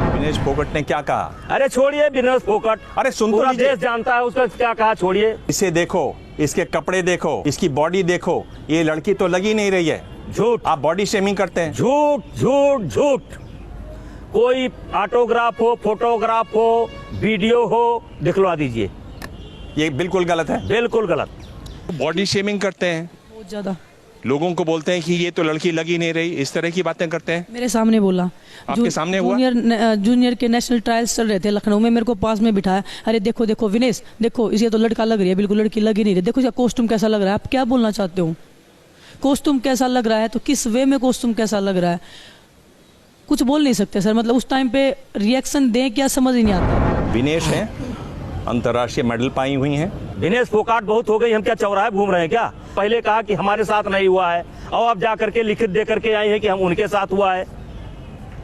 विनेश फोगाट ने क्या कहा? अरे छोड़िए विनेश फोगाट, अरे सुन तो पूरा लीजिए। देश जानता है उसका क्या कहा, छोड़िए। इसे देखो, इसके कपड़े देखो, इसकी बॉडी देखो, ये लड़की तो लगी नहीं रही है। झूठ, आप बॉडी शेमिंग करते हैं। झूठ झूठ झूठ। कोई ऑटोग्राफ हो, फोटोग्राफ हो, वीडियो हो, दिखलवा दीजिए। ये बिल्कुल गलत है, बिल्कुल गलत। बॉडी शेमिंग करते हैं, बहुत ज्यादा। लोगों को बोलते हैं कि ये तो लड़की लगी नहीं रही, इस तरह की बातें करते हैं। मेरे सामने बोला। आपके सामने हुआ? जूनियर के नेशनल ट्रायल्स चल रहे थे लखनऊ में, मेरे को पास में बिठाया, अरे देखो देखो विनेश, देखो इसे तो लड़का लग रही है, बिल्कुल लड़की लगी नहीं रही, देखो इसका कॉस्ट्यूम कैसा लग रहा है। आप क्या बोलना चाहते हो? कॉस्ट्यूम कैसा लग रहा है तो किस वे में कॉस्ट्यूम कैसा लग रहा है, कुछ बोल नहीं सकते सर। मतलब उस टाइम पे रिएक्शन दें क्या समझ ही नहीं आता। विनेश है, अंतर्राष्ट्रीय मेडल पाई हुई हैं। विनेश फोगाट बहुत हो गई, हम क्या चौराहे घूम रहे हैं क्या? पहले कहा कि हमारे साथ नहीं हुआ है और अब जा करके लिखित दे करके आई है कि हम उनके साथ हुआ है।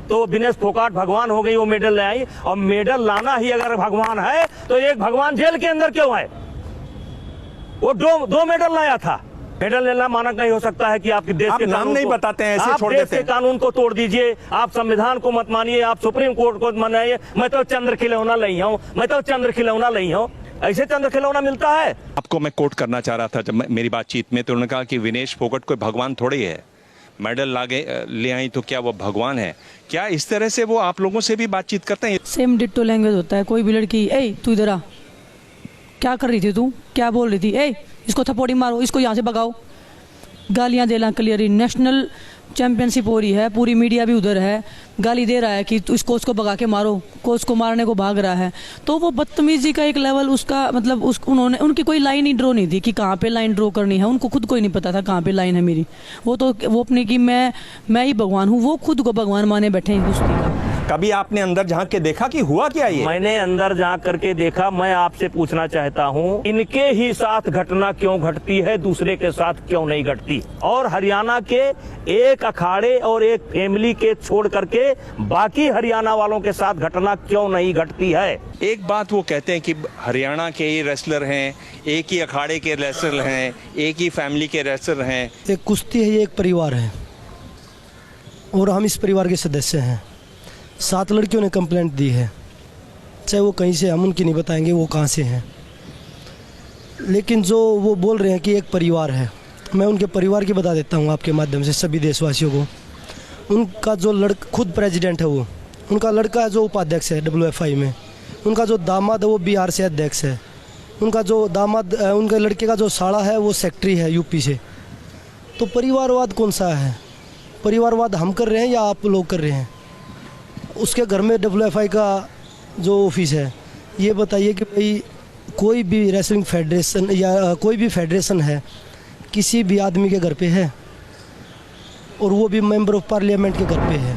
तो विनेश फोगाट भगवान हो गई, वो मेडल ले आई। और मेडल लाना ही अगर भगवान है तो एक भगवान जेल के अंदर क्यों है? वो दो मेडल लाया था। मेडल लेना मानक नहीं हो सकता है कि आपके देश के नाम नहीं बताते हैं, ऐसे छोड़ देते हैं। कानून को तोड़ दीजिए, आप संविधान को मत मानिए, आप सुप्रीम कोर्ट को मनाइए। मैं तो चंद्र खिलौना नहीं हूँ, मैं तो चंद्र खिलौना नहीं हूँ। ऐसे चंद्र खिलौना मिलता है? आपको मैं कोट करना चाह रहा था जब मेरी बातचीत में, तो उन्होंने कहा कि विनेश फोगाट कोई भगवान थोड़ी है, मेडल ले आई तो क्या वो भगवान है? क्या इस तरह से वो आप लोगों से भी बातचीत करते हैं? सेम डिट्टो लैंग्वेज होता है। कोई भी लड़की, ए तू इधर आ, क्या कर रही थी तू, क्या बोल रही थी, ए इसको थप्पड़ी मारो, इसको यहाँ से भगाओ, गालियां देना क्लियर। नेशनल चैंपियनशिप हो रही है, पूरी मीडिया भी उधर है, गाली दे रहा है कि इस कोच को भगा के मारो, कोच को मारने को भाग रहा है। तो वो बदतमीजी का एक लेवल उसका, मतलब उन्होंने, उनकी कोई लाइन ही ड्रॉ नहीं थी कि कहाँ पे लाइन ड्रॉ करनी है। उनको खुद को ही नहीं पता था कहाँ पे लाइन है मेरी। वो अपने की मैं ही भगवान हूँ, वो खुद को भगवान माने बैठे हैं कुश्ती का। कभी आपने अंदर झांक के देखा कि हुआ क्या ये? मैंने अंदर जा करके देखा। मैं आपसे पूछना चाहता हूं, इनके ही साथ घटना क्यों घटती है, दूसरे के साथ क्यों नहीं घटती? और हरियाणा के एक अखाड़े और एक फैमिली के छोड़ करके बाकी हरियाणा वालों के साथ घटना क्यों नहीं घटती है? एक बात वो कहते हैं कि हरियाणा के ही रेसलर हैं, एक ही अखाड़े के रेसलर हैं, एक ही फैमिली के रेसलर हैं। एक कुश्ती है, ये एक परिवार है और हम इस परिवार के सदस्य हैं। 7 लड़कियों ने कंप्लेंट दी है, चाहे वो कहीं से, हम उनकी नहीं बताएंगे वो कहाँ से हैं, लेकिन जो वो बोल रहे हैं कि एक परिवार है, मैं उनके परिवार की बता देता हूँ आपके माध्यम से सभी देशवासियों को। उनका जो खुद प्रेसिडेंट है, वो उनका लड़का है जो उपाध्यक्ष है WFI में, उनका जो दामाद है वो बिहार से अध्यक्ष है, उनका जो दामाद, उनके लड़के का जो साड़ा है वो सेक्रेटरी है UP से। तो परिवारवाद कौन सा है? परिवारवाद हम कर रहे हैं या आप लोग कर रहे हैं? उसके घर में WFI का जो ऑफिस है, ये बताइए कि भाई कोई भी रेसलिंग फेडरेशन या कोई भी फेडरेशन है किसी भी आदमी के घर पे है, और वो भी मेंबर ऑफ पार्लियामेंट के घर पे है।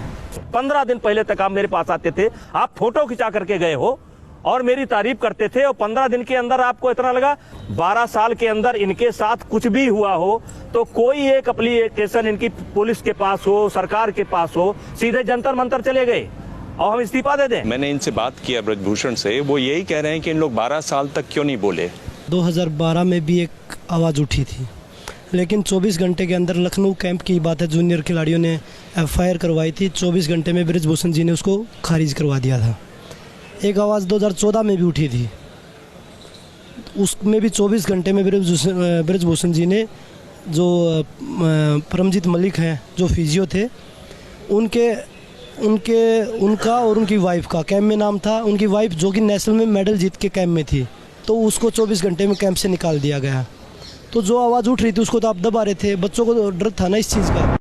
15 दिन पहले तक आप मेरे पास आते थे, आप फोटो खिंचा करके गए हो और मेरी तारीफ करते थे, और 15 दिन के अंदर आपको इतना लगा। 12 साल के अंदर इनके साथ कुछ भी हुआ हो तो कोई एक एप्लीकेशन इनकी पुलिस के पास हो, सरकार के पास हो, सीधे जंतर मंतर चले गए और हम इस्तीफा दे दें। मैंने इनसे बात किया ब्रजभूषण से, वो यही कह रहे हैं कि इन लोग 12 साल तक क्यों नहीं बोले। 2012 में भी एक आवाज़ उठी थी, लेकिन 24 घंटे के अंदर, लखनऊ कैंप की बात है, जूनियर खिलाड़ियों ने FIR करवाई थी, 24 घंटे में ब्रजभूषण जी ने उसको खारिज करवा दिया था। एक आवाज़ 2014 में भी उठी थी, उसमें भी 24 घंटे में ब्रजभूषण जी ने, जो परमजीत मलिक हैं जो फिजियो थे, उनका और उनकी वाइफ का कैंप में नाम था। उनकी वाइफ जो कि नेशनल में मेडल जीत के कैंप में थी, तो उसको 24 घंटे में कैंप से निकाल दिया गया। तो जो आवाज़ उठ रही थी उसको तो आप दबा रहे थे, बच्चों को डर था ना इस चीज़ का।